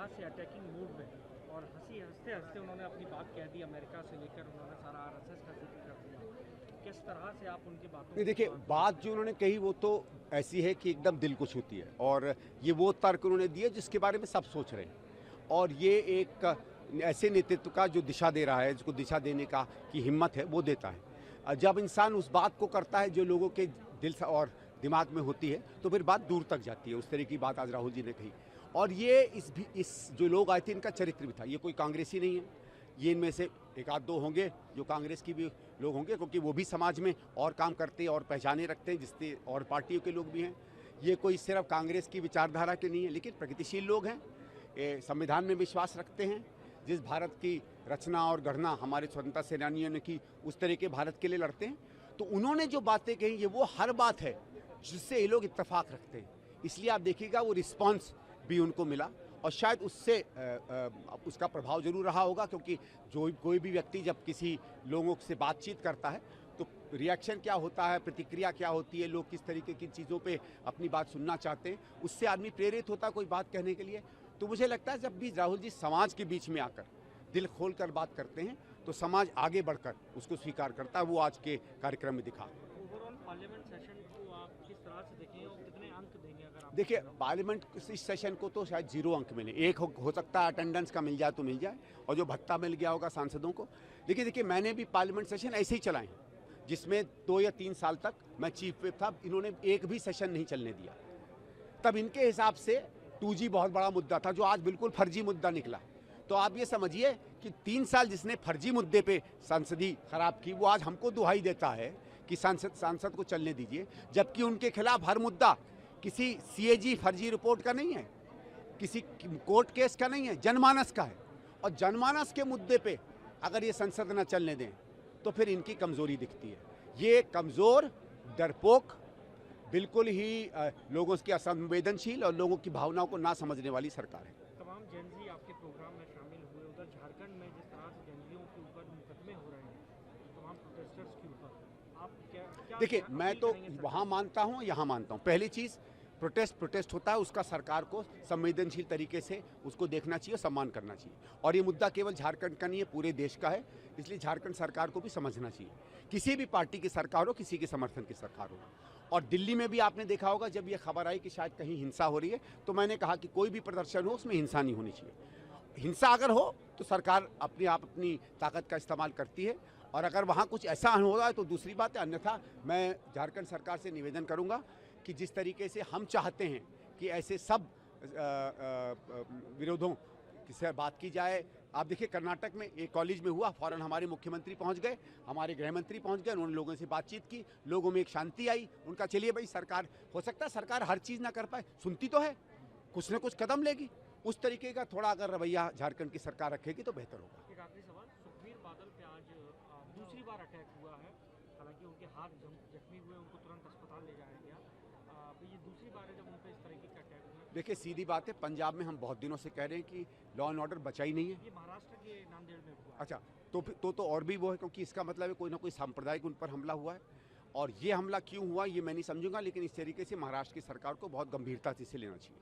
तरह से attacking mood में और हंसते हंसते उन्होंने अपनी बात कह दी, अमेरिका से लेकर उन्होंने सारा आरएसएस का जिक्र कर दिया, किस तरह से आप उनकी बातों देखिए, बात जो उन्होंने कही वो तो ऐसी है कि एकदम दिल को छूती है, और ये वो तर्क उन्होंने दिए जिसके बारे में सब सोच रहे हैं, और ये एक ऐसे नेतृत्व का जो दिशा दे रहा है, जिसको दिशा देने का की हिम्मत है वो देता है। जब इंसान उस बात को करता है जो लोगों के दिल और दिमाग में होती है, तो फिर बात दूर तक जाती है। उस तरह की बात आज राहुल जी ने कही, और ये इस जो लोग आए थे इनका चरित्र भी था। ये कोई कांग्रेसी नहीं है, ये इनमें से एक आध दो होंगे जो कांग्रेस की भी लोग होंगे, क्योंकि वो भी समाज में और काम करते हैं और पहचाने रखते हैं, जिससे और पार्टियों के लोग भी हैं। ये कोई सिर्फ कांग्रेस की विचारधारा के नहीं है, लेकिन प्रगतिशील लोग हैं, संविधान में विश्वास रखते हैं। जिस भारत की रचना और गढ़ना हमारे स्वतंत्रता सेनानियों ने की, उस तरह के भारत के लिए लड़ते हैं। तो उन्होंने जो बातें कही, ये वो हर बात है जिससे ये लोग इत्तेफाक रखते हैं। इसलिए आप देखिएगा वो रिस्पांस भी उनको मिला, और शायद उससे उसका प्रभाव जरूर रहा होगा, क्योंकि जो कोई भी व्यक्ति जब किसी लोगों से बातचीत करता है तो रिएक्शन क्या होता है, प्रतिक्रिया क्या होती है, लोग किस तरीके की चीज़ों पे अपनी बात सुनना चाहते हैं, उससे आदमी प्रेरित होता है कोई बात कहने के लिए। तो मुझे लगता है जब भी राहुल जी समाज के बीच में आकर दिल खोल कर बात करते हैं तो समाज आगे बढ़कर उसको स्वीकार करता है। वो आज के कार्यक्रम में दिखा। ओवरऑल पार्लियामेंट सेशन को आप किस तरह से देखेंगे और कितने अंक देंगे? अगर आप देखिए, पार्लियामेंट इस सेशन को तो शायद 0 अंक मिले, एक हो सकता है अटेंडेंस का मिल जाए तो मिल जाए, और जो भत्ता मिल गया होगा सांसदों को। लेकिन देखिए, मैंने भी पार्लियामेंट सेशन ऐसे ही चलाए हैं, जिसमें 2 या 3 साल तक मैं चीफ व्हिप था, इन्होंने एक भी सेशन नहीं चलने दिया। तब इनके हिसाब से 2G बहुत बड़ा मुद्दा था, जो आज बिल्कुल फर्जी मुद्दा निकला। तो आप ये समझिए कि 3 साल जिसने फर्जी मुद्दे पे संसदी खराब की, वो आज हमको दुहाई देता है कि सांसद को चलने दीजिए, जबकि उनके खिलाफ हर मुद्दा किसी CAG फर्जी रिपोर्ट का नहीं है, किसी कोर्ट केस का नहीं है, जनमानस का है। और जनमानस के मुद्दे पे अगर ये संसद न चलने दें तो फिर इनकी कमजोरी दिखती है। ये कमजोर, डरपोक, बिल्कुल ही लोगों की असंवेदनशील और लोगों की भावनाओं को ना समझने वाली सरकार है। तमाम जेनजी आपके प्रोग्राम में शामिल हुए, उधर झारखंड में जिस तरह से जेनजियों के ऊपर मुकदमे हो रहे हैं तमाम प्रोटेस्टर्स के ऊपर, आप क्या देखिए, क्या मैं अपील तो करेंगे सरकार वहाँ मानता हूँ, यहाँ मानता हूँ। पहली चीज़, प्रोटेस्ट होता है, उसका सरकार को संवेदनशील तरीके से उसको देखना चाहिए, सम्मान करना चाहिए। और ये मुद्दा केवल झारखंड का नहीं है, पूरे देश का है। इसलिए झारखंड सरकार को भी समझना चाहिए, किसी भी पार्टी की सरकार हो, किसी के समर्थन की सरकार हो। और दिल्ली में भी आपने देखा होगा, जब ये खबर आई कि शायद कहीं हिंसा हो रही है, तो मैंने कहा कि कोई भी प्रदर्शन हो उसमें हिंसा नहीं होनी चाहिए। हिंसा अगर हो तो सरकार अपनी ताकत का इस्तेमाल करती है, और अगर वहाँ कुछ ऐसा हो रहा है तो दूसरी बात है। अन्यथा मैं झारखंड सरकार से निवेदन करूँगा कि जिस तरीके से हम चाहते हैं कि ऐसे सब विरोधों से बात की जाए। आप देखिए, कर्नाटक में एक कॉलेज में हुआ, फौरन हमारे मुख्यमंत्री पहुंच गए, हमारे गृह मंत्री पहुंच गए, उन्होंने लोगों से बातचीत की, लोगों में एक शांति आई। उनका चलिए भाई, सरकार हो सकता है सरकार हर चीज़ ना कर पाए, सुनती तो है, कुछ ना कुछ कदम लेगी। उस तरीके का थोड़ा अगर रवैया झारखंड की सरकार रखेगी तो बेहतर होगा। एक आखिरी सवाल, सुखबीर बादल पे आज दूसरी बार अटैक हुआ है, हालांकि उनके हाथ जख्मी हुए, उनको तुरंत अस्पताल ले जाया गया। ये दूसरी बार है जब उन पर इस तरीके का अटैक हुआ। देखिए, सीधी बात है, पंजाब में हम बहुत दिनों से कह रहे हैं कि लॉ एंड ऑर्डर बचा ही नहीं है। ये महाराष्ट्र के नांदेड़ में हुआ। अच्छा, तो और भी वो है, क्योंकि इसका मतलब है कोई ना कोई सांप्रदायिक उन पर हमला हुआ है। और ये हमला क्यों हुआ ये मैं नहीं समझूंगा, लेकिन इस तरीके से महाराष्ट्र की सरकार को बहुत गंभीरता से इसे लेना चाहिए।